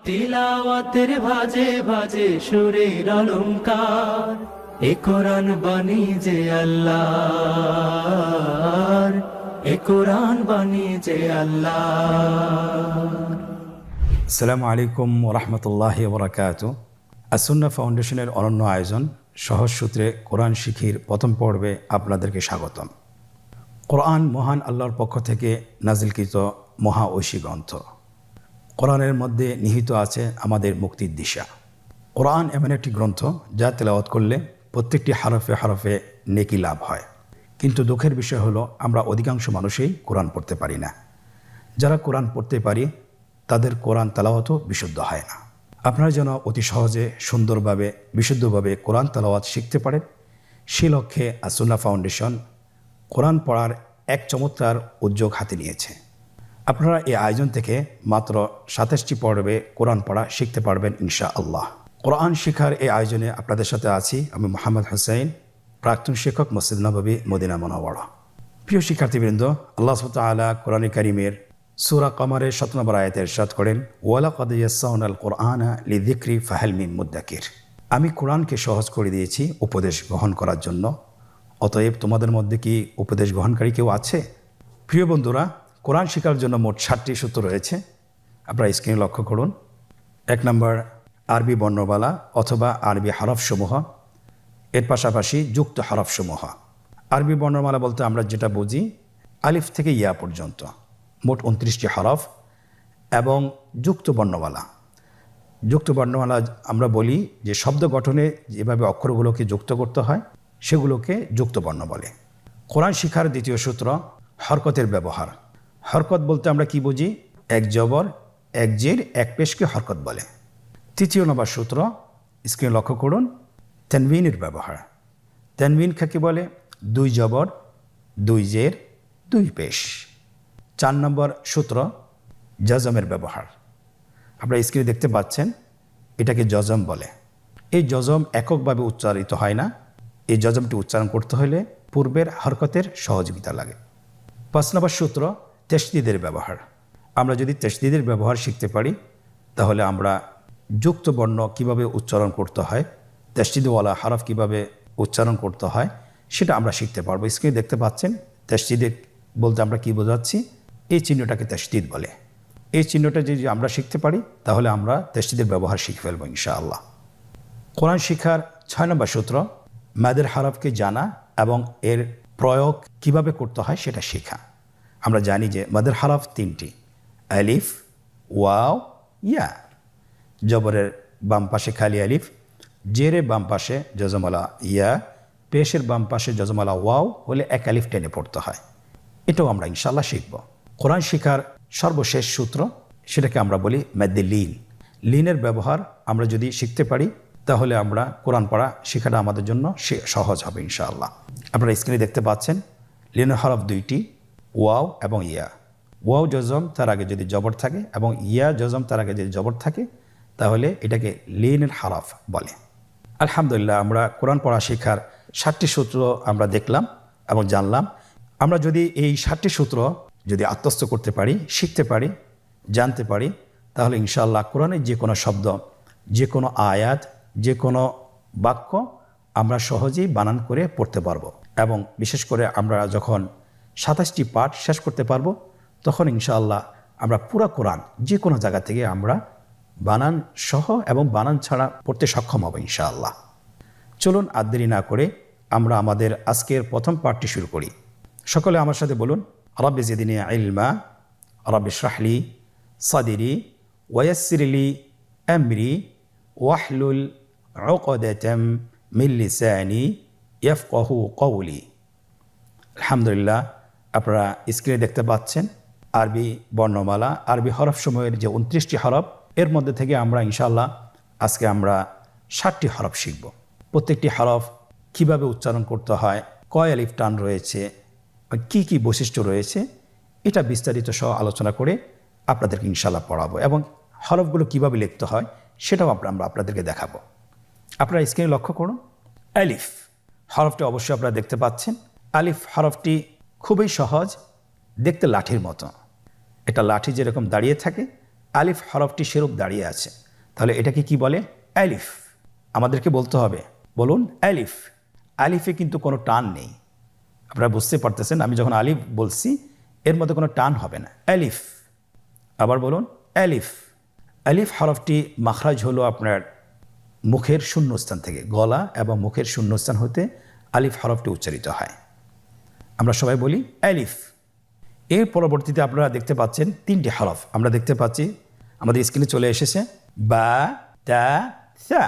তিলাওয়াতের ভাজে ভাজে সুরের অলংকার, এ কোরআন বাণী যে আল্লাহর, এ কোরআন বাণী যে আল্লাহর। আসসালামু আলাইকুম ওরহমতুল্লাহি ওবরাকাতুহু। আসুন্নাহ ফাউন্ডেশনের অনন্য আয়োজন সহজ সূত্রে কোরআন শিখির প্রথম পর্বে আপনাদেরকে স্বাগতম। কোরআন মহান আল্লাহর পক্ষ থেকে নাজিলকৃত মহা ঐশী গ্রন্থ। কোরআনের মধ্যে নিহিত আছে আমাদের মুক্তির দিশা। কোরআন এমন একটি গ্রন্থ যা তেলাওয়াত করলে প্রত্যেকটি হরফে হরফে নেকি লাভ হয়। কিন্তু দুঃখের বিষয় হলো আমরা অধিকাংশ মানুষই কোরআন পড়তে পারি না। যারা কোরআন পড়তে পারি তাদের কোরআন তেলাওয়াতও বিশুদ্ধ হয় না। আপনারা যেন অতি সহজে সুন্দরভাবে বিশুদ্ধভাবে কোরআন তেলাওয়াত শিখতে পারেন, সে লক্ষ্যে আসুন্নাহ ফাউন্ডেশন কোরআন পড়ার এক চমৎকার উদ্যোগ হাতে নিয়েছে। আপনারা এই আয়োজন থেকে মাত্র 27টি পর্বে কোরআন পড়া শিখতে পারবেন ইনশাআল্লাহ। কোরআন শিখার এই আয়োজনে আপনাদের সাথে আছি আমি মোহাম্মদ হোসেন, প্রাক্তন শিক্ষক, মসজিদ নববী, মদিনা মুনাওয়ারা। প্রিয় শিক্ষার্থীবৃন্দ, আল্লাহ সুবহানাহু ওয়া তাআলা কোরআন কারীমের সূরা কমারের 7 নম্বর আয়াতে ইরশাদ করেন, ওয়ালাকাদ ইয়াসসারনাল কুরআনা লিযিকরি ফাহাল মিন মুদ্দাকির। আমি কোরআনকে সহজ করে দিয়েছি উপদেশ গ্রহণ করার জন্য, অতএব তোমাদের মধ্যে কি উপদেশ গ্রহণকারী কেউ আছে? প্রিয় বন্ধুরা, কোরআন শেখার জন্য মোট 7টি সূত্র রয়েছে। আপনারা স্ক্রিনে লক্ষ্য করুন। 1 নম্বর আরবি বর্ণমালা অথবা আরবি হরফসমূহ, এর পাশাপাশি যুক্ত হরফসমূহ। আরবি বর্ণমালা বলতে আমরা যেটা বুঝি আলিফ থেকে ইয়া পর্যন্ত মোট 29টি হরফ, এবং যুক্ত বর্ণমালা। যুক্ত বর্ণমালা আমরা বলি যে শব্দ গঠনে যেভাবে অক্ষরগুলোকে যুক্ত করতে হয় সেগুলোকে যুক্ত বর্ণ বলে। কোরআন শিখার দ্বিতীয় সূত্র হরকতের ব্যবহার। হরকত বলতে আমরা কি বুঝি? এক জবর, এক জের, এক পেশকে হরকত বলে। তৃতীয় নম্বর সূত্র, স্ক্রিনে লক্ষ্য করুন, তানবিনের ব্যবহার। তানবিন কাকে বলে? 2 জবর, 2 জের, 2 পেশ। 4 নম্বর সূত্র জজমের ব্যবহার। আপনারা স্ক্রিনে দেখতে পাচ্ছেন, এটাকে জজম বলে। এই জজম এককভাবে উচ্চারিত হয় না, এই জজমটি উচ্চারণ করতে হলে পূর্বের হরকতের সহযোগিতা লাগে। 5 নম্বর সূত্র তাশদীদের ব্যবহার। আমরা যদি তাশদীদের ব্যবহার শিখতে পারি তাহলে আমরা যুক্ত বর্ণ কিভাবে উচ্চারণ করতে হয়, তাশদীদওয়ালা হরফ কিভাবে উচ্চারণ করতে হয় সেটা আমরা শিখতে পারবো। স্ক্রিনে দেখতে পাচ্ছেন, তাশদীদ বলতে আমরা কি বোঝাচ্ছি? এই চিহ্নটাকে তাশদীদ বলে। এই চিহ্নটা যদি আমরা শিখতে পারি তাহলে আমরা তাশদীদের ব্যবহার শিখে ফেলবো ইনশাআল্লাহ। কোরআন শিখার 6 নম্বর সূত্র মাদের হরফকে জানা এবং এর প্রয়োগ কিভাবে করতে হয় সেটা শেখা। আমরা জানি যে মাদের হরফ 3টি, আলিফ, ওয়াও, ইয়া। জবরের বাম পাশে খালি আলিফ, জেরের বাম পাশে জজমালা ইয়া, পেশের বাম পাশে জজমালা ওয়াও হলে এক আলিফ টেনে পড়তে হয়। এটাও আমরা ইনশাআল্লাহ শিখব। কোরআন শিখার সর্বশেষ সূত্র, সেটাকে আমরা বলি মাদ্দে লিন। লিনের ব্যবহার আমরা যদি শিখতে পারি তাহলে আমরা কোরআন পড়া শেখাটা আমাদের জন্য সহজ হবে ইনশাআল্লাহ। আপনারা স্ক্রিনে দেখতে পাচ্ছেন, লিনের হরফ 2টি, ওয়াও এবং ইয়া। ওয়াও জজম, তার আগে যদি জবর থাকে, এবং ইয়া জজম, তার আগে যদি জবর থাকে, তাহলে এটাকে লিনের হরফ বলে। আলহামদুলিল্লাহ, আমরা কোরআন পড়া শেখার 7টি সূত্র আমরা দেখলাম এবং জানলাম। আমরা যদি এই 7টি সূত্র যদি আত্মস্থ করতে পারি, শিখতে পারি, জানতে পারি, তাহলে ইনশাআল্লাহ কোরআনের যে কোনো শব্দ, যে কোনো আয়াত, যে কোনো বাক্য আমরা সহজেই বানান করে পড়তে পারবো। এবং বিশেষ করে আমরা যখন 27টি পাঠ শেষ করতে পারবো তখন ইনশাআল্লাহ আমরা পুরা কোরআন যে কোনো জায়গা থেকে আমরা বানান সহ এবং বানান ছাড়া পড়তে সক্ষম হব ইনশাআল্লাহ। চলুন আর দেরি না করে আমরা আমাদের আজকের প্রথম পাঠটি শুরু করি। সকলে আমার সাথে বলুন, রব্বি জিদনি ইলমা, রব্বি ইশরাহ লি সাদরি ওয়ায়াসসির লি আমরি ওয়াহলুল উকদাতাম মিন লিসানি ইয়াফকাহু কওলি। আলহামদুলিল্লাহ, আপনারা স্ক্রিনে দেখতে পাচ্ছেন আরবি বর্ণমালা, আরবি হরফসমূহের যে 29টি হরফ, এর মধ্যে থেকে আমরা ইনশাআল্লাহ আজকে আমরা 7টি হরফ শিখব। প্রত্যেকটি হরফ কিভাবে উচ্চারণ করতে হয়, কয় আলিফ টান রয়েছে, কি কি বৈশিষ্ট্য রয়েছে, এটা বিস্তারিত সহ আলোচনা করে আপনাদেরকে ইনশাআল্লাহ পড়াবো, এবং হরফগুলো কিভাবে লিখতে হয় সেটাও আমরা আপনাদেরকে দেখাবো। আপনারা স্ক্রিনে লক্ষ্য করুন, আলিফ হরফটি অবশ্যই আপনারা দেখতে পাচ্ছেন। আলিফ হরফটি খুবই সহজ, দেখতে লাঠির মতো। এটা লাঠি যেরকম দাঁড়িয়ে থাকে, আলিফ হরফটি সেরূপ দাঁড়িয়ে আছে, তাহলে এটাকে কি বলে? আলিফ। আমাদেরকে বলতে হবে, বলুন আলিফ। আলিফে কিন্তু কোনো টান নেই, আপনারা বুঝতে পারতেছেন। আমি যখন আলিফ বলছি এর মধ্যে কোনো টান হবে না, আলিফ। আবার বলুন আলিফ। আলিফ হরফটি মাখরাজ হলো আপনার মুখের শূন্যস্থান থেকে, গলা এবং মুখের শূন্যস্থান হতে আলিফ হরফটি উচ্চারিত হয়। আমরা সবাই বলি আলিফ। এর পরবর্তীতে আপনারা দেখতে পাচ্ছেন 3টি হরফ আমরা দেখতে পাচ্ছি আমাদের স্ক্রিনে চলে এসেছে, বা, তা, সা।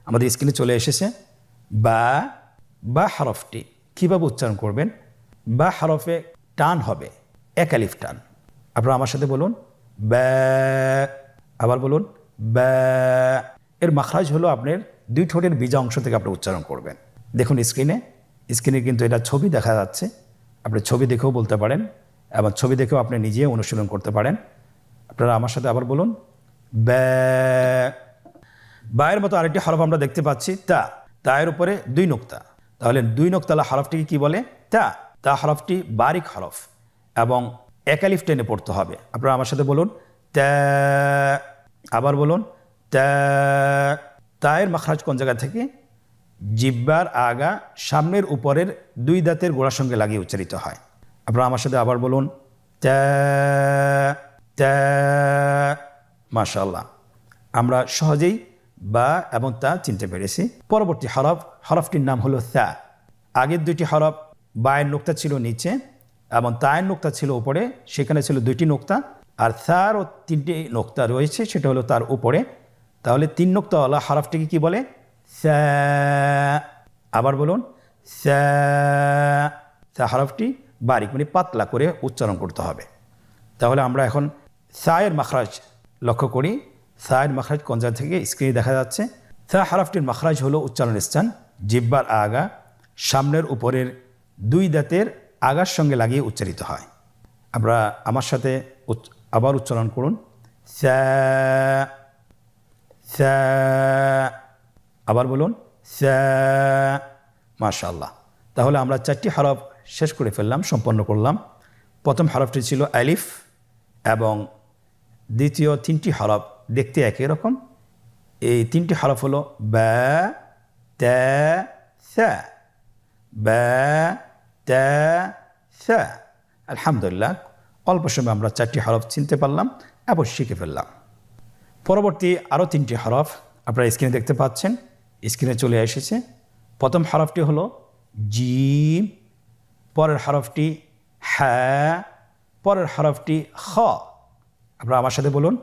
আমাদের স্ক্রিনে চলে এসেছে বা হরফটি কীভাবে উচ্চারণ করবেন? বা হরফে টান হবে, এক আলিফ টান। আপনারা আমার সাথে বলুন বা। আবার বলুন বা। এর মাখরাজ হলো আপনার 2 ঠোঁটের বিজা অংশ থেকে আপনি উচ্চারণ করবেন। দেখুন স্ক্রিনে কিন্তু এটা ছবি দেখা যাচ্ছে, আপনি ছবি দেখেও বলতে পারেন এবং ছবি দেখেও আপনি নিজে অনুশীলন করতে পারেন। আপনারা আমার সাথে আবার বলুন বা। বায়ের মতো আরেকটি হরফ আমরা দেখতে পাচ্ছি তা। তায়ের উপরে 2 নোক্তা, তাহলে 2 নোক্তালা হরফটিকে কি বলে? তা হরফটি বারিক হরফ এবং এক আলিফ টেনে পড়তে হবে। আপনারা আমার সাথে বলুন তা। আবার বলুন তা। তায়ের মাখরাজ কোন জায়গা থেকে? জিহ্বার আগা সামনের উপরের 2 দাঁতের গোড়ার সঙ্গে লাগিয়ে উচ্চারিত হয়। আপনারা আমার সাথে আবার বলুন তা। মাশাআল্লাহ, আমরা সহজেই বা এবং তা চিনতে পেরেছি। পরবর্তী হরফটির নাম হলো সা। আগের 2টি হরফ, বায়ের নোক্তা ছিল নিচে এবং তায়ের নোক্তা ছিল উপরে, সেখানে ছিল 2টি নোক্তা, আর সারও 3টি নোক্তা রয়েছে, সেটা হলো তার উপরে। তাহলে 3 নোক্তাওয়ালা হরফটিকে কি বলে? সা। আবার বলুন সা। সা হরফটি বারিক মানে পাতলা করে উচ্চারণ করতে হবে। তাহলে আমরা এখন সায়ের মাখরাজ লক্ষ্য করি। সায়ের মাখরাজ কোন জায়গা থেকে? স্ক্রিনে দেখা যাচ্ছে। সা হরফটির মাখরাজ হলো উচ্চারণের স্থান জিহ্বার আগা সামনের উপরের 2 দাঁতের আগার সঙ্গে লাগিয়ে উচ্চারিত হয়। আমরা আমার সাথে আবার উচ্চারণ করুন সা। সা। আবার বলুন সা। মাশাআল্লাহ, তাহলে আমরা 4টি হরফ শেষ করে ফেললাম, সম্পন্ন করলাম। প্রথম হরফটি ছিল আলিফ এবং দ্বিতীয় 3টি হরফ দেখতে একই রকম। এই 3টি হরফ হলো বা, তা, সা। বা, তা, সা। আলহামদুলিল্লাহ, অল্প সময় আমরা 4টি হরফ চিনতে পারলাম এবং শিখে ফেললাম। পরবর্তী আরও 3টি হরফ আপনারা স্ক্রিনে দেখতে পাচ্ছেন, স্ক্রিনে চলে এসেছে। প্রথম হরফটি হলো জিম, পরের হরফটি হা, পরের হরফটি খ। আপনারা আমার সাথে বলুন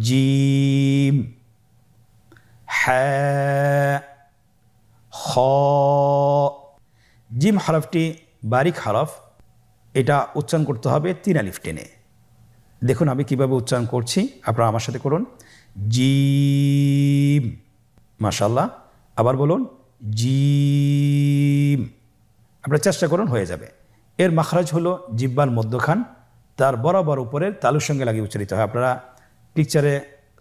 জিম, হা, খ। জিম হরফটি বারিক হরফ, এটা উচ্চারণ করতে হবে 3 আলিফ টেনে। দেখুন আমি কিভাবে উচ্চারণ করছি, আপনারা আমার সাথে করুন জিম। মাশাআল্লাহ, আবার বলুন জিম। আপনারা চেষ্টা করুন, হয়ে যাবে। এর মাখরাজ হলো জিহ্বার মধ্যখান, তার বরাবর উপরের তালুর সঙ্গে লাগিয়ে উচ্চারিত হয়। আপনারা পিকচারে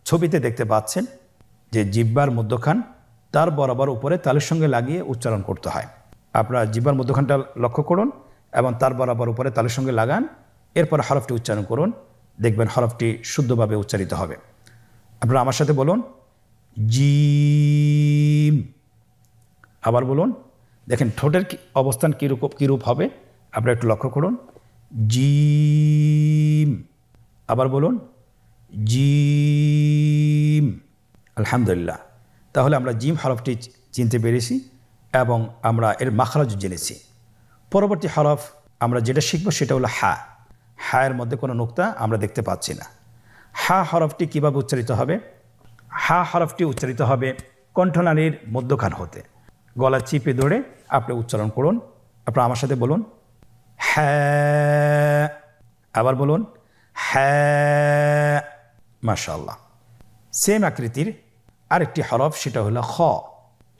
ছবিতে দেখতে পাচ্ছেন যে জিহ্বার মধ্যখান তার বরাবর উপরে তালুর সঙ্গে লাগিয়ে উচ্চারণ করতে হয়। আপনারা জিহ্বার মধ্যখানটা লক্ষ্য করুন এবং তার বরাবর উপরে তালুর সঙ্গে লাগান, এরপর হরফটি উচ্চারণ করুন, দেখবেন হরফটি শুদ্ধভাবে উচ্চারিত হবে। আপনারা আমার সাথে বলুন জিম। আবার বলুন, দেখেন ঠোঁটের অবস্থান কীরূপ হবে, আপনারা একটু লক্ষ্য করুন জিম। আবার বলুন জিম। আলহামদুলিল্লাহ, তাহলে আমরা জিম হরফটি চিনতে পেরেছি এবং আমরা এর মাখরাজ জেনেছি। পরবর্তী হরফ আমরা যেটা শিখব সেটা হলো হা। হায়ের মধ্যে কোনো নোক্তা আমরা দেখতে পাচ্ছি না। হা হরফটি কীভাবে উচ্চারিত হবে? হা হরফটি উচ্চারিত হবে কণ্ঠনালীর মধ্যখান হতে। গলা চিপে ধরে আপনি উচ্চারণ করুন। আপনারা আমার সাথে বলুন হ্যাঁ। আবার বলুন হ্যাঁ। মাশাআল্লাহ। সেম আকৃতির আরেকটি হরফ, সেটা হলো খ।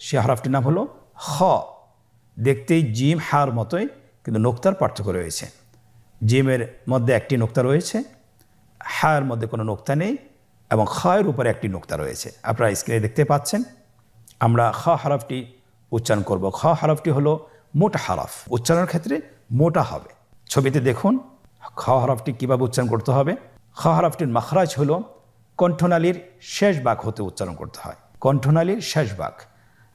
সে হরফটির নাম হলো খ। দেখতেই জিম হার মতোই, কিন্তু নোক্তার পার্থক্য রয়েছে। জিমের মধ্যে একটি নোক্তা রয়েছে, হায়ের মধ্যে কোনো নোক্তা নেই এবং খয়ের উপরে একটি নোক্তা রয়েছে। আপনারা স্ক্রিনে দেখতে পাচ্ছেন। আমরা খ হরফটি উচ্চারণ করব। খ হরফটি হলো মোটা হরফ, উচ্চারণের ক্ষেত্রে মোটা হবে। ছবিতে দেখুন খ হরফটি কীভাবে উচ্চারণ করতে হবে। খ হরফটির মাখরাজ হলো কণ্ঠনালীর শেষ ভাগ হতে উচ্চারণ করতে হয়, কণ্ঠনালীর শেষ ভাগ।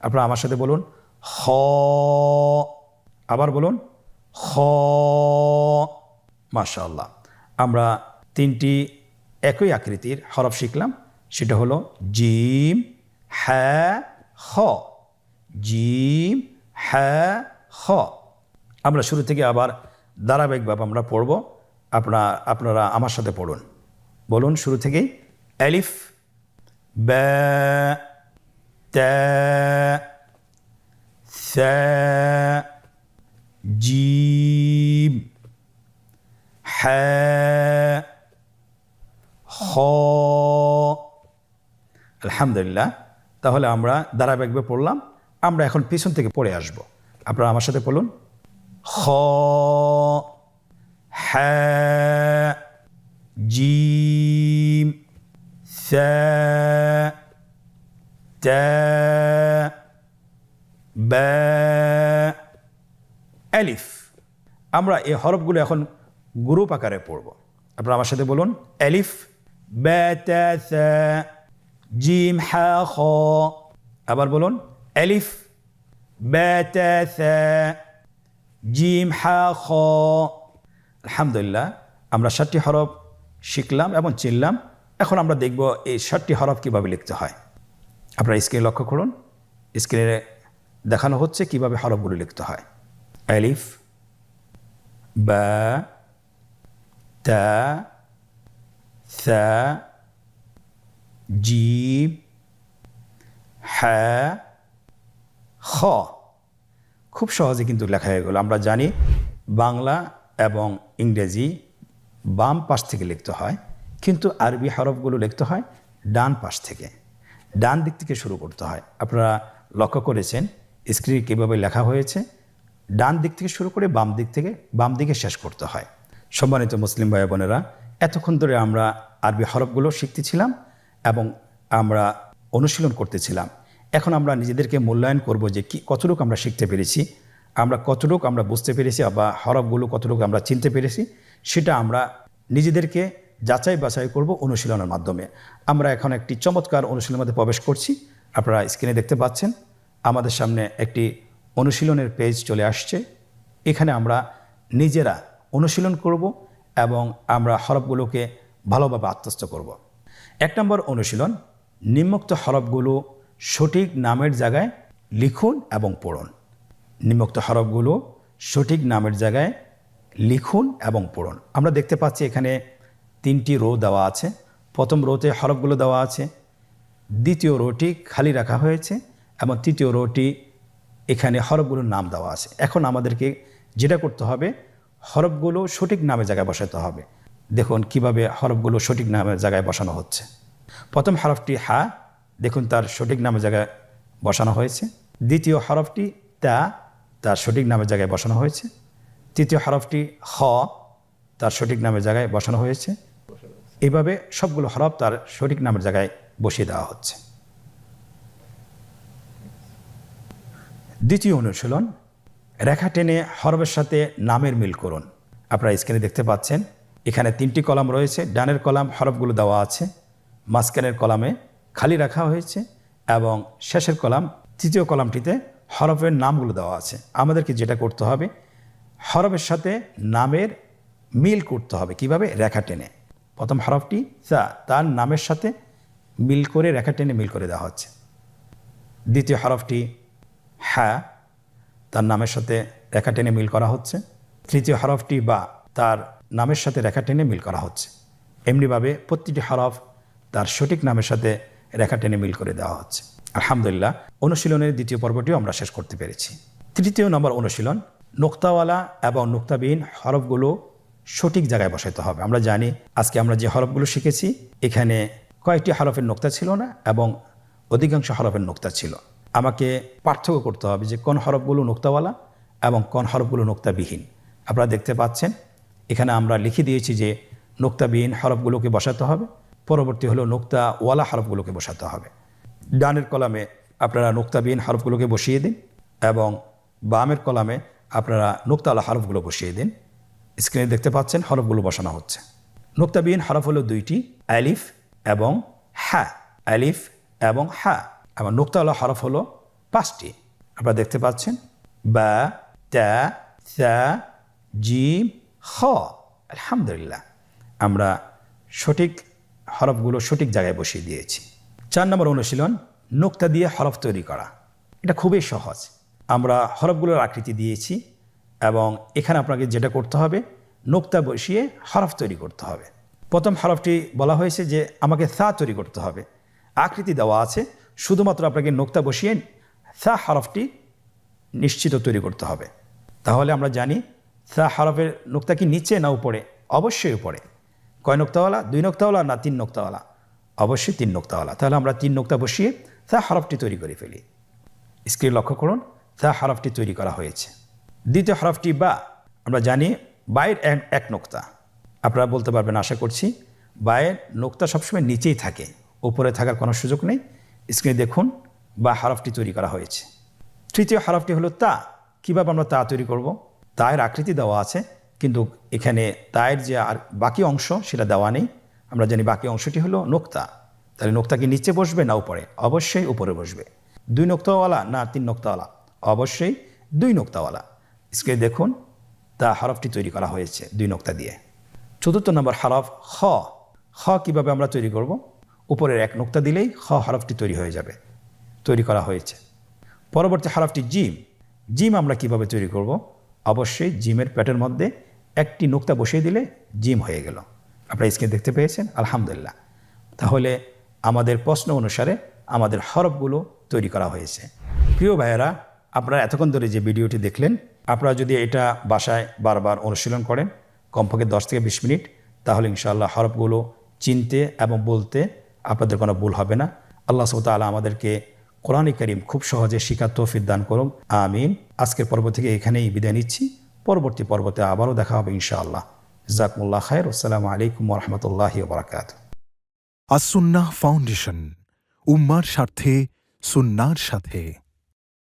আপনারা আমার সাথে বলুন খ, আবার বলুন খ। মাশাআল্লাহ, আমরা তিনটি একই আকৃতির হরফ শিখলাম, সেটা হলো জিম, হ্যাঁ, খ। জিম, হ্যাঁ, খ। আমরা শুরু থেকে আবার ধারাবাহিকভাবে আমরা পড়ব, আপনারা আমার সাথে পড়ুন। বলুন শুরু থেকেই, আলিফ, বা, তা, সা, জিম, হ্যাঁ, খ। আলহামদুলিল্লাহ, তাহলে আমরা ধারাবাহিকভাবে পড়লাম। আমরা এখন পিছন থেকে পড়ে আসব। আপনারা আমার সাথে বলুন খ, হ্যাঁ, জিম, সা, তা, বা, আলিফ। আমরা এই হরফগুলো এখন গ্রুপ আকারে পড়ব। আপনারা আমার সাথে বলুন আলিফ, বা, তা, সা, জিম, হা, খ। আবার বলুন আলিফ, বা, তা, সা, জিম, হা, খ। আলহামদুলিল্লাহ, আমরা 7টি হরফ শিখলাম এবং চিনলাম। এখন আমরা দেখব এই 7টি হরফ কীভাবে লিখতে হয়। আপনারা স্ক্রিনে লক্ষ্য করুন, স্ক্রিনে দেখানো হচ্ছে কিভাবে হরফগুলো লিখতে হয়। আলিফ, বা, তা, সা, জিম, হা, খ। খুব সহজে কিন্তু লেখা হয়ে গেল। আমরা জানি বাংলা এবং ইংরেজি বাম পাশ থেকে লিখতে হয়, কিন্তু আরবি হরফগুলো লিখতে হয় ডান পাশ থেকে, ডান দিক থেকে শুরু করতে হয়। আপনারা লক্ষ্য করেছেন স্ক্রিনে কীভাবে লেখা হয়েছে, ডান দিক থেকে শুরু করে বাম দিকে শেষ করতে হয়। সম্মানিত মুসলিম ভাই বোনেরা, এতক্ষণ ধরে আমরা আরবি হরফগুলো শিখতেছিলাম এবং আমরা অনুশীলন করতেছিলাম। এখন আমরা নিজেদেরকে মূল্যায়ন করব যে কতটুকু আমরা শিখতে পেরেছি, কতটুকু আমরা বুঝতে পেরেছি, বা হরফগুলো কতটুকু আমরা চিনতে পেরেছি, সেটা আমরা নিজেদেরকে যাচাই বাছাই করব অনুশীলনের মাধ্যমে। আমরা এখন একটি চমৎকার অনুশীলনের মধ্যে প্রবেশ করছি। আপনারা স্ক্রিনে দেখতে পাচ্ছেন আমাদের সামনে একটি অনুশীলনের পেজ চলে আসছে। এখানে আমরা নিজেরা অনুশীলন করব এবং আমরা হরফগুলোকে ভালোভাবে আত্মস্থ করব। 1 নম্বর অনুশীলন, নিম্নোক্ত হরফগুলো সঠিক নামের জায়গায় লিখুন এবং পড়ুন। নিম্নোক্ত হরফগুলো সঠিক নামের জায়গায় লিখুন এবং পড়ুন। আমরা দেখতে পাচ্ছি এখানে 3টি রো দেওয়া আছে। প্রথম রোতে হরফগুলো দেওয়া আছে, দ্বিতীয় রোটি খালি রাখা হয়েছে এবং তৃতীয় রোটি এখানে হরফগুলোর নাম দেওয়া আছে। এখন আমাদেরকে যেটা করতে হবে, হরফগুলো সঠিক নামের জায়গায় বসাতে হবে। দেখুন কিভাবে হরফগুলো সঠিক নামের জায়গায় বসানো হচ্ছে। প্রথম হরফটি হা, দেখুন তার সঠিক নামের জায়গায় বসানো হয়েছে। দ্বিতীয় হরফটি তা, তার সঠিক নামের জায়গায় বসানো হয়েছে। তৃতীয় হরফটি খ, তার সঠিক নামের জায়গায় বসানো হয়েছে। এভাবে সবগুলো হরফ তার সঠিক নামের জায়গায় বসিয়ে দেওয়া হচ্ছে। দ্বিতীয় অনুশীলন, রেখা টেনে হরফের সাথে নামের মিল করুন। আপনারা স্ক্রিনে দেখতে পাচ্ছেন এখানে 3টি কলাম রয়েছে। ডানের কলাম হরফগুলো দেওয়া আছে, মাঝখানের কলামে খালি রাখা হয়েছে এবং শেষের কলাম, তৃতীয় কলামটিতে হরফের নামগুলো দেওয়া আছে। আমাদেরকে যেটা করতে হবে, হরফের সাথে নামের মিল করতে হবে। কিভাবে? রেখা টেনে। প্রথম হরফটি সা, তার নামের সাথে মিল করে রেখা টেনে মিল করে দেওয়া হচ্ছে। দ্বিতীয় হরফটি হ্যাঁ, তার নামের সাথে রেখা টেনে মিল করা হচ্ছে। তৃতীয় হরফটি বা, তার নামের সাথে রেখা টেনে মিল করা হচ্ছে। এমনিভাবে প্রতিটি হরফ তার সঠিক নামের সাথে রেখা টেনে মিল করে দেওয়া হচ্ছে। আলহামদুলিল্লাহ, অনুশীলনের দ্বিতীয় পর্বটিও আমরা শেষ করতে পেরেছি। তৃতীয় নম্বর অনুশীলন, নোক্তাওয়ালা এবং নোক্তাবিহীন হরফগুলো সঠিক জায়গায় বসাতে হবে। আমরা জানি আজকে আমরা যে হরফগুলো শিখেছি এখানে কয়েকটি হরফের নোক্তা ছিল না এবং অধিকাংশ হরফের নোক্তা ছিল। আমাকে পার্থক্য করতে হবে যে কোন হরফগুলো নোক্তাওয়ালা এবং কোন হরফগুলো নোক্তাবিহীন। আপনারা দেখতে পাচ্ছেন এখানে আমরা লিখে দিয়েছি যে নোক্তাবিহীন হরফগুলোকে বসাতে হবে, পরবর্তী হলো নোক্তাওয়ালা হরফগুলোকে বসাতে হবে। ডানের কলামে আপনারা নোক্তাবিহীন হরফগুলোকে বসিয়ে দিন এবং বামের কলামে আপনারা নোক্তাওয়ালা হরফগুলো বসিয়ে দিন। স্ক্রিনে দেখতে পাচ্ছেন হরফগুলো বসানো হচ্ছে। নোক্তাবিহীন হরফ হলো 2টি, আলিফ এবং হা, আলিফ এবং হা। এবং নোক্তাওয়ালা হরফ হলো 5টি, আপনারা দেখতে পাচ্ছেন, বা, তা, সা, জিম, খ। আলহামদুলিল্লাহ, আমরা সঠিক হরফগুলো সঠিক জায়গায় বসিয়ে দিয়েছি। 4 নম্বর অনুশীলন, নোক্তা দিয়ে হরফ তৈরি করা। এটা খুবই সহজ। আমরা হরফগুলোর আকৃতি দিয়েছি এবং এখানে আপনাকে যেটা করতে হবে, নোক্তা বসিয়ে হরফ তৈরি করতে হবে। প্রথম হরফটি বলা হয়েছে যে আমাকে সা তৈরি করতে হবে, আকৃতি দেওয়া আছে, শুধুমাত্র আপনাকে নোক্তা বসিয়ে সা হরফটি নিশ্চিত তৈরি করতে হবে। তাহলে আমরা জানি সা হরফের নোক্তা কি নিচে না উপরে? অবশ্যই উপরে। কয় নোক্তাওয়ালা? 2 নোক্তাওয়ালা না 3 নোক্তাওয়ালা? অবশ্যই 3 নোক্তাওয়ালা। তাহলে আমরা 3 নোক্তা বসিয়ে সা হরফটি তৈরি করে ফেলি। স্ক্রিন লক্ষ্য করুন, সা হরফটি তৈরি করা হয়েছে। দ্বিতীয় হরফটি বা। আমরা জানি বায়ের এক নোক্তা। আপনারা বলতে পারবেন আশা করছি, বায়ের নোক্তা সবসময় নিচেই থাকে, উপরে থাকার কোনো সুযোগ নেই। স্ক্রিনে দেখুন, বা হরফটি তৈরি করা হয়েছে। তৃতীয় হরফটি হলো তা। কীভাবে আমরা তা তৈরি করব? তায়ের আকৃতি দেওয়া আছে, কিন্তু এখানে তায়ের যে আর বাকি অংশ সেটা দেওয়া নেই। আমরা জানি বাকি অংশটি হলো নোক্তা। তাহলে নোক্তা কি নিচে বসবে না উপরে? অবশ্যই উপরে বসবে। 2 নোক্তাওয়ালা না 3 নোক্তাওয়ালা? অবশ্যই 2 নোক্তাওয়ালা। স্ক্রিনে দেখুন, তা হরফটি তৈরি করা হয়েছে 2 নোক্তা দিয়ে। চতুর্থ নম্বর হরফ খ। খ কীভাবে আমরা তৈরি করব? উপরের 1 নোক্তা দিলেই খ হরফটি তৈরি হয়ে যাবে, তৈরি করা হয়েছে। পরবর্তী হরফটি জিম। জিম আমরা কিভাবে তৈরি করব? অবশ্যই জিমের পেটের মধ্যে 1টি নোক্তা বসিয়ে দিলে জিম হয়ে গেল। আপনারা স্ক্রিনে দেখতে পেয়েছেন, আলহামদুলিল্লাহ। তাহলে আমাদের প্রশ্ন অনুসারে আমাদের হরফগুলো তৈরি করা হয়েছে। প্রিয় ভাইয়েরা, আপনারা এতক্ষণ ধরে যে ভিডিওটি দেখলেন, আপনারা যদি এটা বাসায় বারবার অনুশীলন করেন, কমপক্ষে 10 থেকে 20 মিনিট, তাহলে ইনশাআল্লাহ হরফগুলো চিনতে এবং বলতে আপনাদের কোনো ভুল হবে না। আল্লাহ সুবহানাহু ওয়া তাআলা আমাদেরকে কোরআনে কারীম খুব সহজে শিখার তৌফিক দান করুন, আমিন। আজকের পর্ব থেকে এখানেই বিদায় নিচ্ছি। পরবর্তী পর্বতে আবারও দেখা হবে ইনশাআল্লাহ। জাযাকুমুল্লাহ খায়র। আসসালামু আলাইকুম ওয়া রাহমাতুল্লাহি ওয়া বারাকাতুহু। আসুন্নাহ ফাউন্ডেশন, উম্মার স্বার্থে সুন্নাহর সাথে।